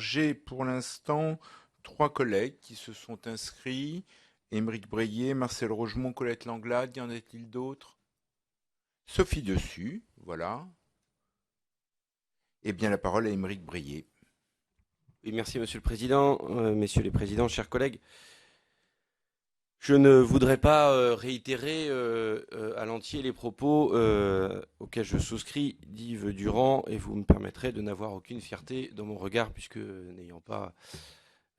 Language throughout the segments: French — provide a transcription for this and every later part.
j'ai pour l'instant trois collègues qui se sont inscrits. Émeric Breillet, Marcel Rogemont, Colette Langlade, y en a-t-il d'autres? Sophie Dessus, voilà. Eh bien, la parole à Émeric Breillet. Oui, merci Monsieur le Président, Messieurs les Présidents, chers collègues. Je ne voudrais pas réitérer à l'entier les propos auxquels je souscris d'Yves Durand, et vous me permettrez de n'avoir aucune fierté dans mon regard, puisque n'ayant pas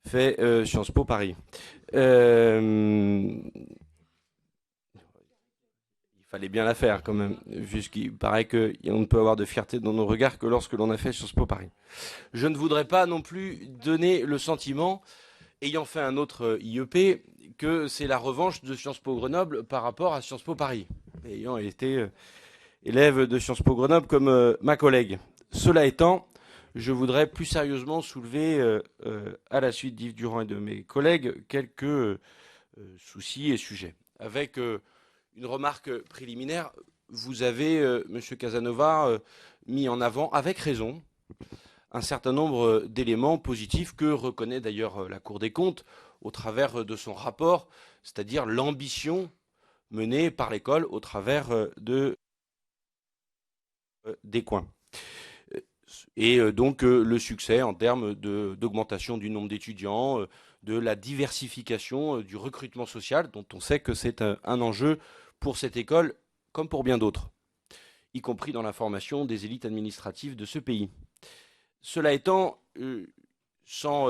fait Sciences Po Paris. Il fallait bien la faire quand même, puisqu'il paraît qu'on ne peut avoir de fierté dans nos regards que lorsque l'on a fait Sciences Po Paris. Je ne voudrais pas non plus donner le sentiment, ayant fait un autre IEP, que c'est la revanche de Sciences Po Grenoble par rapport à Sciences Po Paris, ayant été élève de Sciences Po Grenoble comme ma collègue. Cela étant, je voudrais plus sérieusement soulever, à la suite d'Yves Durand et de mes collègues, quelques soucis et sujets. Avec une remarque préliminaire, vous avez, Monsieur Casanova, mis en avant, avec raison, un certain nombre d'éléments positifs que reconnaît d'ailleurs la Cour des comptes au travers de son rapport, c'est-à-dire l'ambition menée par l'école au travers des coins. Et donc le succès en termes d'augmentation du nombre d'étudiants, de la diversification du recrutement social, dont on sait que c'est un enjeu pour cette école comme pour bien d'autres, y compris dans la formation des élites administratives de ce pays. Cela étant, sans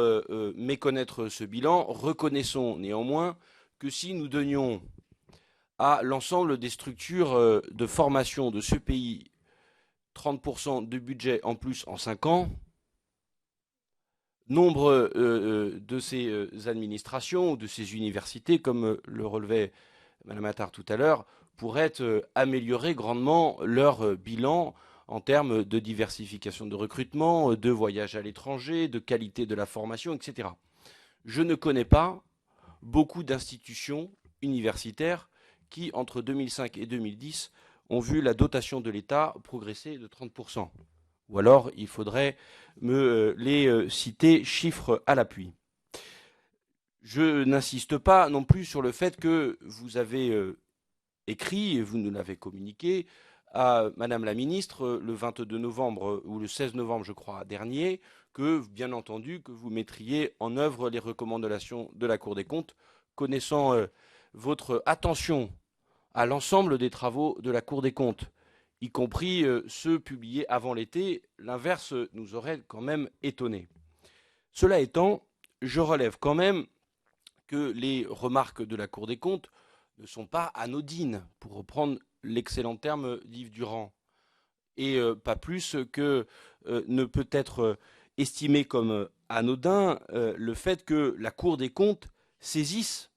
méconnaître ce bilan, reconnaissons néanmoins que si nous donnions à l'ensemble des structures de formation de ce pays 30% de budget en plus en 5 ans, nombre de ces administrations ou de ces universités, comme le relevait Mme Attard tout à l'heure, pourraient améliorer grandement leur bilan en termes de diversification de recrutement, de voyage à l'étranger, de qualité de la formation, etc. Je ne connais pas beaucoup d'institutions universitaires qui, entre 2005 et 2010, ont vu la dotation de l'État progresser de 30%. Ou alors, il faudrait me les citer chiffres à l'appui. Je n'insiste pas non plus sur le fait que vous avez écrit, et vous nous l'avez communiqué, à Madame la Ministre le 22 novembre ou le 16 novembre, je crois, dernier, que, bien entendu, que vous mettriez en œuvre les recommandations de la Cour des comptes, connaissant votre attention à l'ensemble des travaux de la Cour des comptes, y compris ceux publiés avant l'été. L'inverse nous aurait quand même étonnés. Cela étant, je relève quand même que les remarques de la Cour des comptes ne sont pas anodines, pour reprendre l'excellent terme d'Yves Durand, et pas plus que ne peut être estimé comme anodin le fait que la Cour des comptes saisisse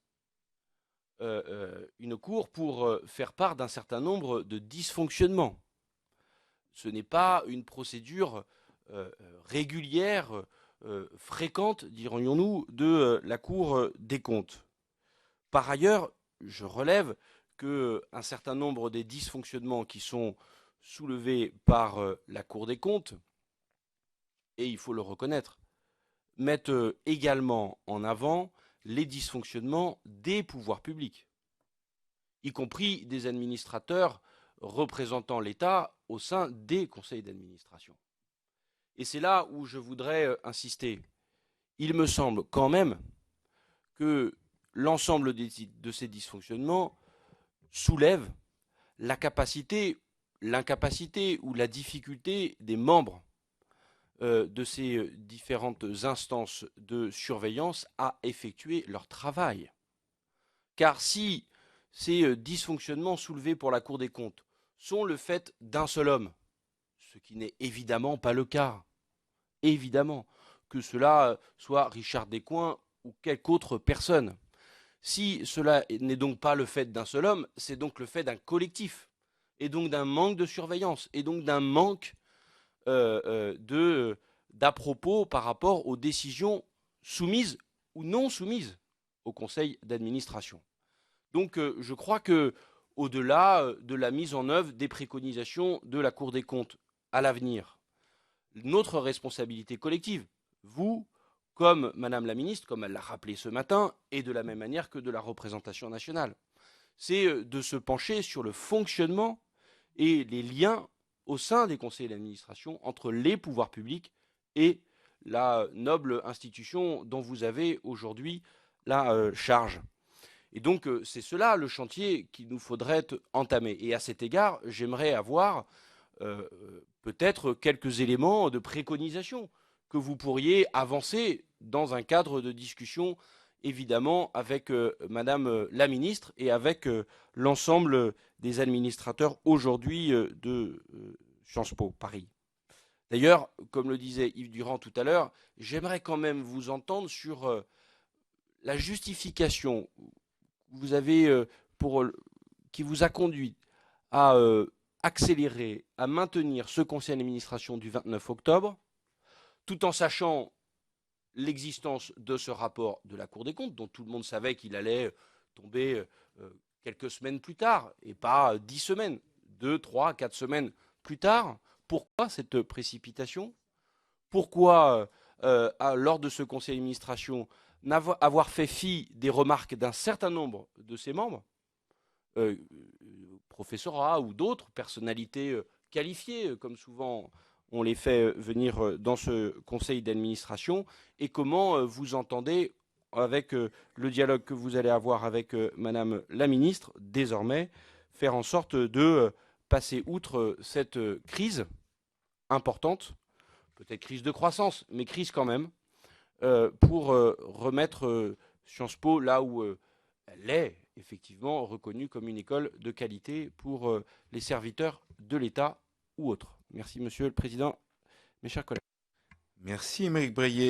une cour pour faire part d'un certain nombre de dysfonctionnements. Ce n'est pas une procédure régulière, fréquente, dirions-nous, de la Cour des comptes. Par ailleurs, je relève qu'un certain nombre des dysfonctionnements qui sont soulevés par la Cour des comptes, et il faut le reconnaître, mettent également en avant les dysfonctionnements des pouvoirs publics, y compris des administrateurs représentant l'État au sein des conseils d'administration. Et c'est là où je voudrais insister. Il me semble quand même que l'ensemble de ces dysfonctionnements soulève la capacité, l'incapacité ou la difficulté des membres de ces différentes instances de surveillance à effectuer leur travail. Car si ces dysfonctionnements soulevés pour la Cour des comptes sont le fait d'un seul homme, ce qui n'est évidemment pas le cas, évidemment, que cela soit Richard Descoings ou quelque autre personne. Si cela n'est donc pas le fait d'un seul homme, c'est donc le fait d'un collectif, et donc d'un manque de surveillance, et donc d'un manque d'à propos par rapport aux décisions soumises ou non soumises au conseil d'administration. Donc je crois que, au-delà de la mise en œuvre des préconisations de la Cour des comptes à l'avenir, notre responsabilité collective, vous, comme Madame la ministre, comme elle l'a rappelé ce matin, et de la même manière que de la représentation nationale. C'est de se pencher sur le fonctionnement et les liens au sein des conseils d'administration entre les pouvoirs publics et la noble institution dont vous avez aujourd'hui la charge. Et donc, c'est cela le chantier qu'il nous faudrait entamer. Et à cet égard, j'aimerais avoir peut-être quelques éléments de préconisation que vous pourriez avancer dans un cadre de discussion, évidemment, avec Madame la ministre et avec l'ensemble des administrateurs aujourd'hui de Sciences Po Paris. D'ailleurs, comme le disait Yves Durand tout à l'heure, j'aimerais quand même vous entendre sur la justification que vous avez qui vous a conduit à accélérer, à maintenir ce conseil d'administration du 29 octobre, tout en sachant l'existence de ce rapport de la Cour des comptes, dont tout le monde savait qu'il allait tomber quelques semaines plus tard, et pas 10 semaines, 2, 3, 4 semaines plus tard. Pourquoi cette précipitation? Pourquoi, lors de ce conseil d'administration, avoir fait fi des remarques d'un certain nombre de ses membres, professorat ou d'autres personnalités qualifiées, comme souvent on les fait venir dans ce conseil d'administration, et comment vous entendez, avec le dialogue que vous allez avoir avec Madame la ministre, désormais, faire en sorte de passer outre cette crise importante, peut-être crise de croissance, mais crise quand même, pour remettre Sciences Po là où elle est effectivement reconnue comme une école de qualité pour les serviteurs de l'État ou autres. Merci Monsieur le Président, mes chers collègues. Merci Émeric Breillet.